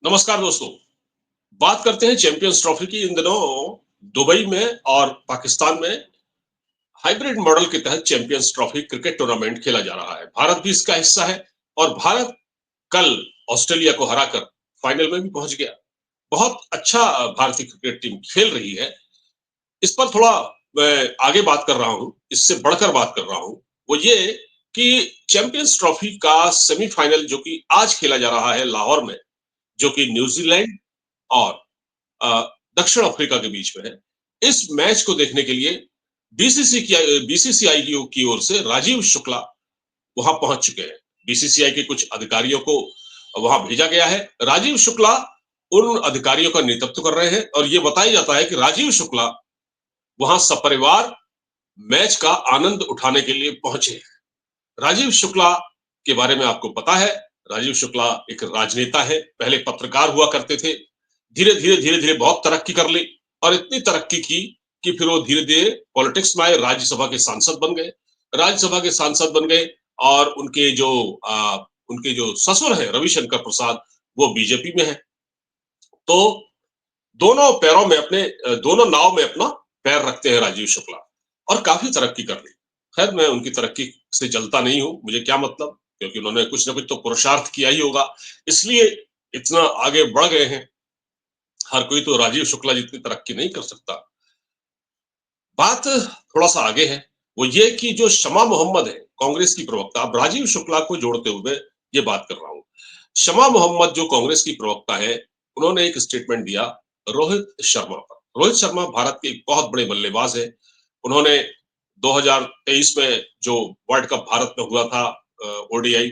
नमस्कार दोस्तों। बात करते हैं चैंपियंस ट्रॉफी की। इन दिनों दुबई में और पाकिस्तान में हाइब्रिड मॉडल के तहत चैंपियंस ट्रॉफी क्रिकेट टूर्नामेंट खेला जा रहा है। भारत भी इसका हिस्सा है और भारत कल ऑस्ट्रेलिया को हराकर फाइनल में भी पहुंच गया। बहुत अच्छा भारतीय क्रिकेट टीम खेल रही है। इस पर थोड़ा मैं आगे बात कर रहा हूं, इससे बढ़कर बात कर रहा हूं। वो ये कि चैंपियंस ट्रॉफी का सेमीफाइनल जो कि आज खेला जा रहा है लाहौर में, जो कि न्यूजीलैंड और अ, दक्षिण अफ्रीका के बीच में है। इस मैच को देखने के लिए बीसीसीआई की ओर से राजीव शुक्ला वहां पहुंच चुके हैं। बीसीसीआई के कुछ अधिकारियों को वहां भेजा गया है। राजीव शुक्ला उन अधिकारियों का नेतृत्व कर रहे हैं और ये बताया जाता है कि राजीव शुक्ला वहां सपरिवार मैच का आनंद उठाने के लिए पहुंचे हैं। राजीव शुक्ला के बारे में आपको पता है, राजीव शुक्ला एक राजनेता है। पहले पत्रकार हुआ करते थे, धीरे धीरे बहुत तरक्की कर ली और इतनी तरक्की की कि फिर वो धीरे धीरे पॉलिटिक्स में आए, राज्यसभा के सांसद बन गए। राज्यसभा के सांसद बन गए और उनके जो ससुर है रविशंकर प्रसाद, वो बीजेपी में है। तो दोनों नाव में अपना पैर रखते हैं राजीव शुक्ला और काफी तरक्की कर ली। खैर, मैं उनकी तरक्की से जलता नहीं हूं, मुझे क्या मतलब, क्योंकि उन्होंने कुछ ना कुछ तो पुरुषार्थ किया ही होगा, इसलिए इतना आगे बढ़ गए हैं। हर कोई तो राजीव शुक्ला जितनी तरक्की नहीं कर सकता। बात थोड़ा सा आगे है। वो ये कि जो शमा मोहम्मद है, कांग्रेस की प्रवक्ता, अब राजीव शुक्ला को जोड़ते हुए ये बात कर रहा हूं। शमा मोहम्मद जो कांग्रेस की प्रवक्ता है, उन्होंने एक स्टेटमेंट दिया रोहित शर्मा पर। रोहित शर्मा भारत के एक बहुत बड़े बल्लेबाज है। उन्होंने 2023 में जो वर्ल्ड कप भारत में हुआ था, ओडीआई,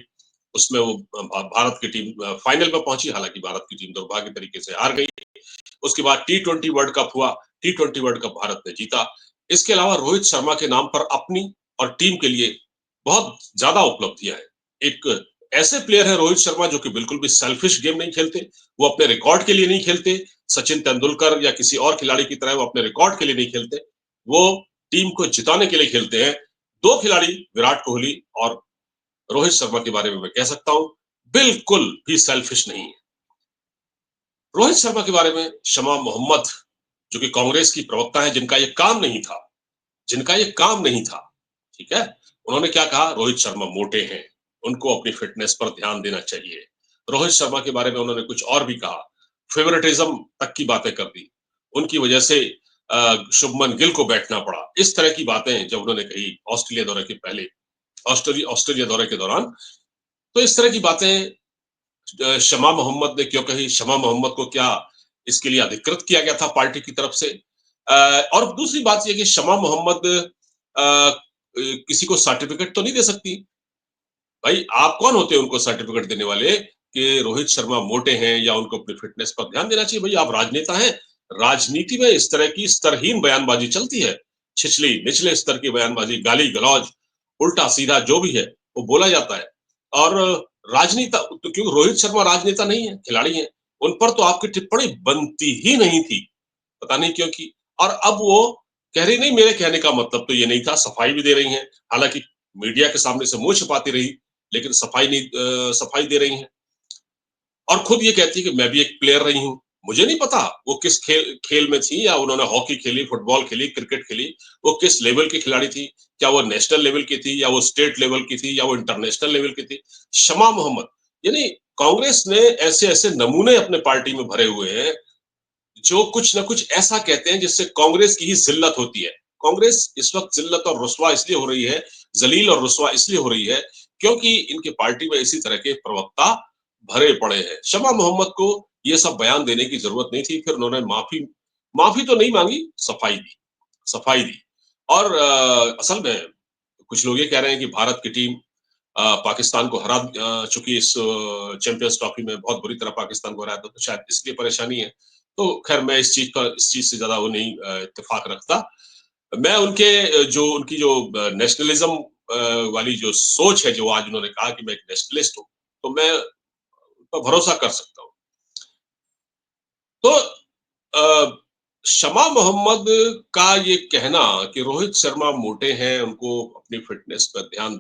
उसमें वो भारत की टीम फाइनल में पहुंची। हालांकि भारत की टीम दुर्भाग्य तरीके से हार गई। उसके बाद टी20 वर्ल्ड कप हुआ, टी20 वर्ल्ड कप भारत ने जीता। इसके अलावा रोहित शर्मा के नाम पर अपनी और टीम के लिए बहुत ज्यादा उपलब्धियां हैं। एक ऐसे प्लेयर है रोहित शर्मा जो कि बिल्कुल भी सेल्फिश गेम नहीं खेलते। वो अपने रिकॉर्ड के लिए नहीं खेलते, सचिन तेंदुलकर या किसी और खिलाड़ी की तरह वो अपने रिकॉर्ड के लिए नहीं खेलते। वो टीम को जिताने के लिए खेलते हैं। दो खिलाड़ी, विराट कोहली और रोहित शर्मा के बारे में मैं कह सकता हूं, बिल्कुल भी सेल्फिश नहीं है। रोहित शर्मा के बारे में शमा मोहम्मद, जो कि कांग्रेस की प्रवक्ता है, जिनका ये काम नहीं था, ठीक है, उन्होंने क्या कहा? रोहित शर्मा मोटे हैं, उनको अपनी फिटनेस पर ध्यान देना चाहिए। रोहित शर्मा के बारे में उन्होंने कुछ और भी कहा, फेवरेटिज्म तक की बातें कर दी। उनकी वजह से शुभमन गिल को बैठना पड़ा। इस तरह की बातें जब उन्होंने कही ऑस्ट्रेलिया दौरे के पहले, ऑस्ट्रेलिया दौरे के दौरान, तो इस तरह की बातें शमा मोहम्मद ने क्यों कही? शमा मोहम्मद को क्या इसके लिए अधिकृत किया गया था पार्टी की तरफ से? और दूसरी बात यह कि शमा मोहम्मद किसी को सर्टिफिकेट तो नहीं दे सकती। भाई, आप कौन होते हैं उनको सर्टिफिकेट देने वाले कि रोहित शर्मा मोटे हैं या उनको अपनी फिटनेस पर ध्यान देना चाहिए? भाई, आप राजनेता हैं। राजनीति में इस तरह की स्तरहीन बयानबाजी चलती है। छिछली निचले स्तर की बयानबाजी, गाली गलौज, उल्टा सीधा जो भी है वो बोला जाता है। और राजनेता, क्योंकि रोहित शर्मा राजनेता नहीं है, खिलाड़ी है, उन पर तो आपकी टिप्पणी बनती ही नहीं थी। पता नहीं क्यों की। और अब वो कह रही, नहीं, मेरे कहने का मतलब तो ये नहीं था, सफाई भी दे रही हैं। हालांकि मीडिया के सामने से मुंह छिपाती रही, लेकिन सफाई दे रही हैं। और खुद ये कहती है कि मैं भी एक प्लेयर रही हूँ। मुझे नहीं पता वो किस खेल में थी, या उन्होंने हॉकी खेली, फुटबॉल खेली, क्रिकेट खेली, वो किस लेवल की खिलाड़ी थी। क्या वो नेशनल लेवल की थी, या वो स्टेट लेवल की थी, या वो इंटरनेशनल लेवल की थी? शमा मोहम्मद, यानी कांग्रेस ने ऐसे ऐसे नमूने अपने पार्टी में भरे हुए हैं जो कुछ ना कुछ ऐसा कहते हैं जिससे कांग्रेस की ही जिल्लत होती है। कांग्रेस इस वक्त जिल्लत और रुस्वा इसलिए हो रही है, जलील और रुस्वा इसलिए हो रही है, क्योंकि इनके पार्टी में इसी तरह के प्रवक्ता भरे पड़े हैं। शमा मोहम्मद को ये सब बयान देने की जरूरत नहीं थी। फिर उन्होंने माफी माफी तो नहीं मांगी, सफाई दी। और असल में कुछ लोग ये कह रहे हैं कि भारत की टीम पाकिस्तान को हरा चुकी इस चैंपियंस ट्रॉफी में, बहुत बुरी तरह पाकिस्तान को हराया था, तो शायद इसलिए परेशानी है। तो खैर, मैं इस चीज से ज्यादा वो नहीं इत्तेफाक रखता। मैं उनकी जो नेशनलिज्म वाली जो सोच है, जो आज उन्होंने कहा कि मैं एक नेशनलिस्ट हूँ, तो मैं उन पर भरोसा कर सकता हूँ। तो अ, शमा मोहम्मद का ये कहना कि रोहित शर्मा मोटे हैं, उनको अपनी फिटनेस पर ध्यान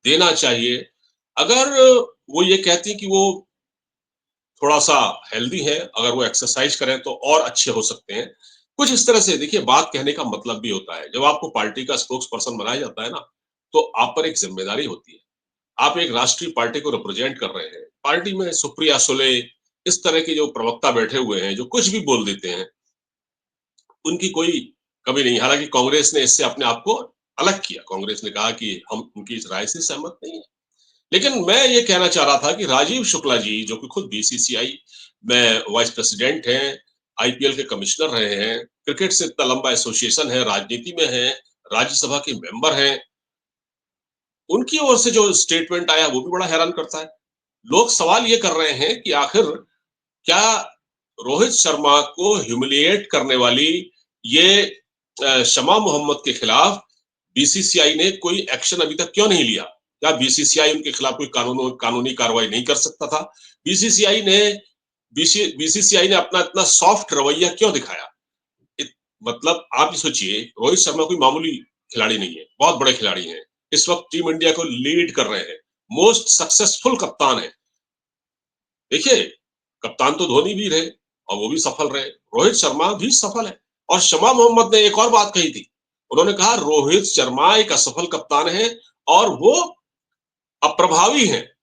देना चाहिए। अगर वो ये कहती कि वो थोड़ा-सा हेल्दी हैं, अगर वो एक्सरसाइज करें तो और अच्छे हो सकते हैं। कुछ इस तरह से देखिए बात कहने का मतलब भी होता है। जब आपको पार्टी का स्पोक्स पर्सन बनाया जाता है ना, तो आप पर एक ज़िम्मेदारी होती है। आप एक राष्ट्रीय पार्टी को रिप्रेजेंट कर रहे हैं। पार्टी में सुप्रिया सुले, इस तरह के जो प्रवक्ता बैठे हुए हैं, जो कुछ भी बोल देते हैं, उनकी कोई कमी नहीं। हालाँकि कांग्रेस ने इससे अपने आप को अलग किया। कांग्रेस ने कहा कि हम उनकी इस राय से सहमत नहीं हैं। लेकिन मैं ये कहना चाह रहा था कि राजीव शुक्ला जी, जो कि खुद बीसीसीआई में वाइस प्रेसिडेंट हैं, आईपीएल के कमिश्नर रहे हैं, क्रिकेट से इतना लंबा एसोसिएशन है, राजनीति में हैं, राज्यसभा के मेंबर हैं, उनकी ओर से जो स्टेटमेंट आया वो भी बड़ा हैरान करता है। लोग सवाल ये कर रहे हैं कि आखिर क्या रोहित शर्मा को ह्यूमिलिएट करने वाली ये शमा मोहम्मद के खिलाफ बीसीसीआई ने कोई एक्शन अभी तक क्यों नहीं लिया? क्या बीसीसीआई उनके खिलाफ कोई कानूनी कार्रवाई नहीं कर सकता था? बीसीसीआई ने बीसीसीआई ने अपना इतना सॉफ्ट रवैया क्यों दिखाया? इत मतलब आप ये सोचिए, रोहित शर्मा कोई मामूली खिलाड़ी नहीं है, बहुत बड़े खिलाड़ी हैं। इस वक़्त टीम इंडिया को लीड कर रहे हैं, मोस्ट सक्सेसफुल कप्तान हैं। देखिए, कप्तान तो धोनी भी रहे और वो भी सफल रहे। रोहित शर्मा भी सफल है और शमा मोहम्मद ने एक और बात कही थी। उन्होंने कहा रोहित शर्मा एक असफल कप्तान है और वो अप्रभावी हैं।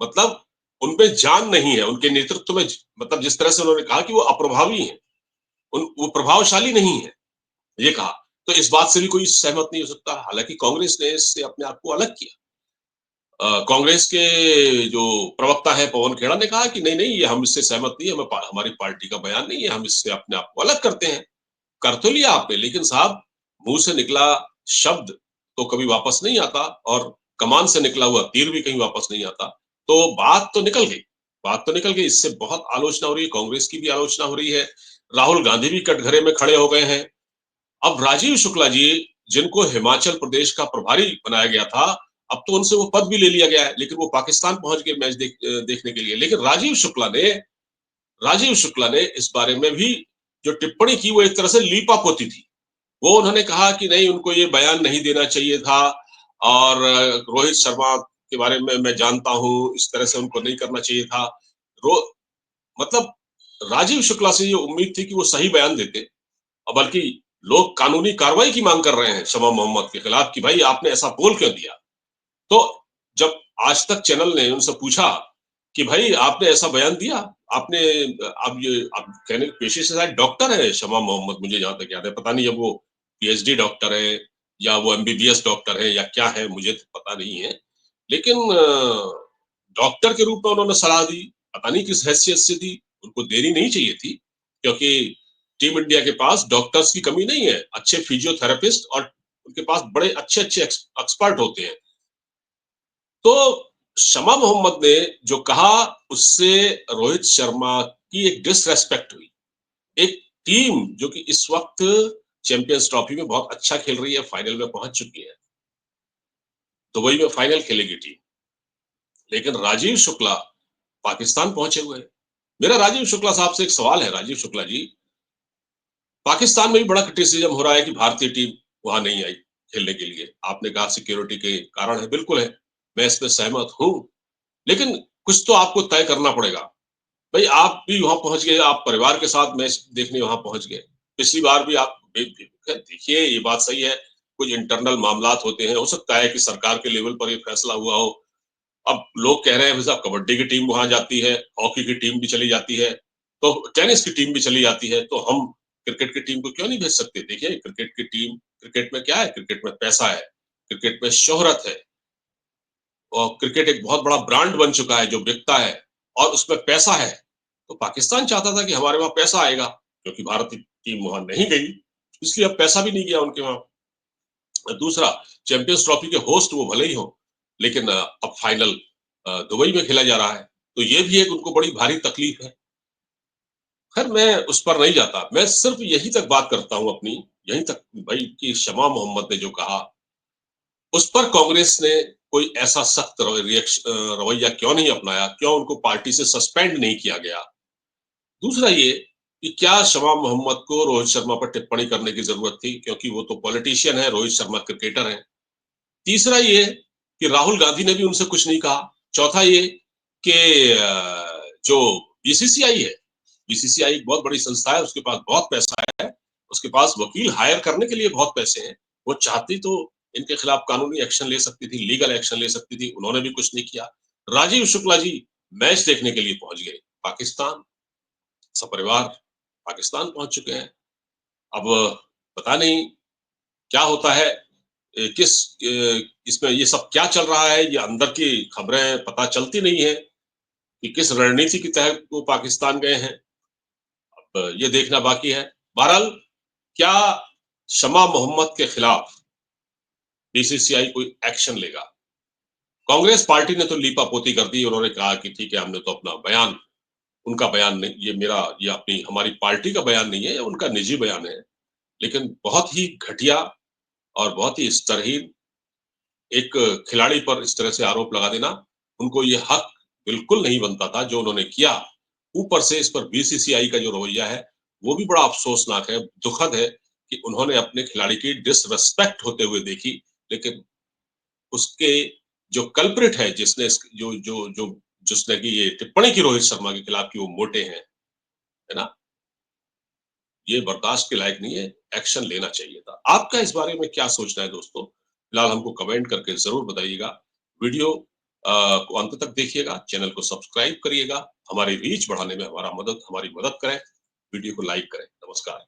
मतलब उनमें जान नहीं है, उनके नेतृत्व में मतलब जिस तरह से उन्होंने कहा कि वो अप्रभावी हैं, वो प्रभावशाली नहीं है, ये कहा। तो इस बात से भी कोई सहमत नहीं हो सकता। हालाँकि कांग्रेस ने इससे अपने आप को अलग किया। कांग्रेस के जो प्रवक्ता है पवन खेड़ा ने कहा कि नहीं, नहीं ये हम इससे सहमत नहीं है, हमारी पार्टी का बयान नहीं है, हम इससे अपने आप को अलग करते हैं। कर तो लिया आपने, लेकिन साहब मुँह से निकला शब्द तो कभी वापस नहीं आता और कमान से निकला हुआ तीर भी कहीं वापस नहीं आता। तो बात तो निकल गई, बात तो निकल गई, इससे बहुत आलोचना हो रही है, कांग्रेस की भी आलोचना हो रही है। राहुल गांधी भी कटघरे में खड़े हो गए हैं। अब राजीव शुक्ला जी, जिनको हिमाचल प्रदेश का प्रभारी बनाया गया था, अब तो उनसे वो पद भी ले लिया गया है, लेकिन वो पाकिस्तान पहुंच गए मैच देखने के लिए। लेकिन राजीव शुक्ला ने इस बारे में भी जो टिप्पणी की वो एक तरह से लीपापोती थी। वो उन्होंने कहा कि नहीं उनको ये बयान नहीं देना चाहिए था और रोहित शर्मा के बारे में मैं जानता हूँ, इस तरह से उनको नहीं करना चाहिए था। रो मतलब राजीव शुक्ला से ये उम्मीद थी कि वो सही बयान देते और बल्कि लोग कानूनी कार्रवाई की मांग कर रहे हैं शमा मोहम्मद के खिलाफ कि भाई आपने ऐसा बोल क्यों दिया? तो जब आज तक चैनल ने उनसे पूछा कि भाई आपने ऐसा बयान दिया, आपने अब ये आप कहने के पेशे से शायद डॉक्टर है शमा मोहम्मद, मुझे जहाँ तक याद है, पता नहीं अब वो पीएचडी डॉक्टर है या वो एमबीबीएस डॉक्टर है या क्या है मुझे तो पता नहीं है। लेकिन डॉक्टर के रूप में उन्होंने सलाह दी, पता नहीं किस हैसियत से दी, उनको देनी नहीं चाहिए थी क्योंकि टीम इंडिया के पास डॉक्टर्स की कमी नहीं है, अच्छे फिजियोथेरेपिस्ट और उनके पास बड़े अच्छे-अच्छे एक्सपर्ट होते हैं। तो शमा मोहम्मद ने जो कहा उससे रोहित शर्मा की एक डिसरेस्पेक्ट हुई। एक टीम जो कि इस वक्त चैंपियंस ट्रॉफी में बहुत अच्छा खेल रही है, फाइनल में पहुंच चुकी है, दुबई में फाइनल खेलेगी टीम, लेकिन राजीव शुक्ला पाकिस्तान पहुंचे हुए हैं। मेरा राजीव शुक्ला साहब से एक सवाल है, राजीव शुक्ला जी, पाकिस्तान में भी बड़ा क्रिटिसिज्म हो रहा है कि भारतीय टीम वहां नहीं आई खेलने के लिए। आपने कहा सिक्योरिटी के कारण है, बिल्कुल है, मैं इस पे सहमत हूं, लेकिन कुछ तो आपको तय करना पड़ेगा। भाई आप भी वहां पहुंच गए, आप परिवार के साथ मैच देखने वहां पहुंच गए, पिछली बार भी आप देखिए ये बात सही है, कुछ इंटरनल मामलात होते हैं, हो सकता है कि सरकार के लेवल पर ये फैसला हुआ हो। अब लोग कह रहे हैं साहब कबड्डी की टीम वहां जाती है, हॉकी की टीम भी चली जाती है, तो टेनिस की टीम भी चली जाती है, तो हम क्रिकेट की टीम को क्यों नहीं भेज सकते? देखिए क्रिकेट की टीम, क्रिकेट में क्या है, क्रिकेट में पैसा है, क्रिकेट में शोहरत है और क्रिकेट एक बहुत बड़ा ब्रांड बन चुका है जो बिकता है और उसमें पैसा है। तो पाकिस्तान चाहता था कि हमारे वहां पैसा आएगा, क्योंकि भारतीय टीम वहां नहीं गई, इसलिए अब पैसा भी नहीं गया उनके वहां। दूसरा, चैंपियंस ट्रॉफी के होस्ट वो भले ही हो, लेकिन अब फाइनल दुबई में खेला जा रहा है, तो ये भी एक उनको बड़ी भारी तकलीफ है। खैर मैं उस पर नहीं जाता, मैं सिर्फ यही तक बात करता हूँ अपनी, यहीं तक भाई कि शमा मोहम्मद ने जो कहा, उस पर कांग्रेस ने कोई ऐसा सख्त रवैया क्यों नहीं अपनाया, क्यों उनको पार्टी से सस्पेंड नहीं किया गया। दूसरा ये कि क्या शमा मोहम्मद को रोहित शर्मा पर टिप्पणी करने की जरूरत थी, क्योंकि वो तो पॉलिटिशियन है, रोहित शर्मा क्रिकेटर है। तीसरा ये कि राहुल गांधी ने भी उनसे कुछ नहीं कहा। चौथा ये कि जो बीसीसीआई है। बीसीसीआई एक बहुत बड़ी संस्था है, उसके पास बहुत पैसा है, उसके पास वकील हायर करने के लिए बहुत पैसे हैं। वो चाहती तो इनके खिलाफ कानूनी एक्शन ले सकती थी, लीगल एक्शन ले सकती थी, उन्होंने भी कुछ नहीं किया। राजीव शुक्ला जी मैच देखने के लिए पहुंच गए पाकिस्तान, सपरिवार पाकिस्तान पहुंच चुके हैं। अब पता नहीं क्या होता है, इसमें ये सब क्या चल रहा है, ये अंदर की खबरें पता चलती नहीं है कि किस रणनीति के तहत वो पाकिस्तान गए हैं। अब ये देखना बाकी है। बहरहाल, क्या शमा मोहम्मद के खिलाफ बीसीसीआई कोई एक्शन लेगा? कांग्रेस पार्टी ने तो लीपापोती कर दी, उन्होंने कहा कि ठीक है, हमने तो अपना बयान, उनका बयान नहीं, ये अपनी हमारी पार्टी का बयान नहीं है, ये उनका निजी बयान है। लेकिन बहुत ही घटिया और बहुत ही स्तरहीन एक खिलाड़ी पर इस तरह से आरोप लगा देना, उनको ये हक बिल्कुल नहीं बनता था जो उन्होंने किया। ऊपर से इस पर बीसीसीआई का जो रवैया है, वो भी बड़ा अफसोसनाक है, दुखद है कि उन्होंने अपने खिलाड़ी की डिसरिस्पेक्ट होते हुए देखी। लेकिन उसके जो कल्प्रिट है, जिसने जो जो जो जिसने की ये टिप्पणी की रोहित शर्मा के खिलाफ कि वो मोटे हैं, है ना? ये बर्दाश्त के लायक नहीं है, एक्शन लेना चाहिए था। आपका इस बारे में क्या सोचना है दोस्तों? फिलहाल हमको कमेंट करके ज़रूर बताइएगा। वीडियो को अंत तक देखिएगा, चैनल को सब्सक्राइब करिएगा, हमारी रीच बढ़ाने में हमारी मदद करें, वीडियो को लाइक करें। नमस्कार।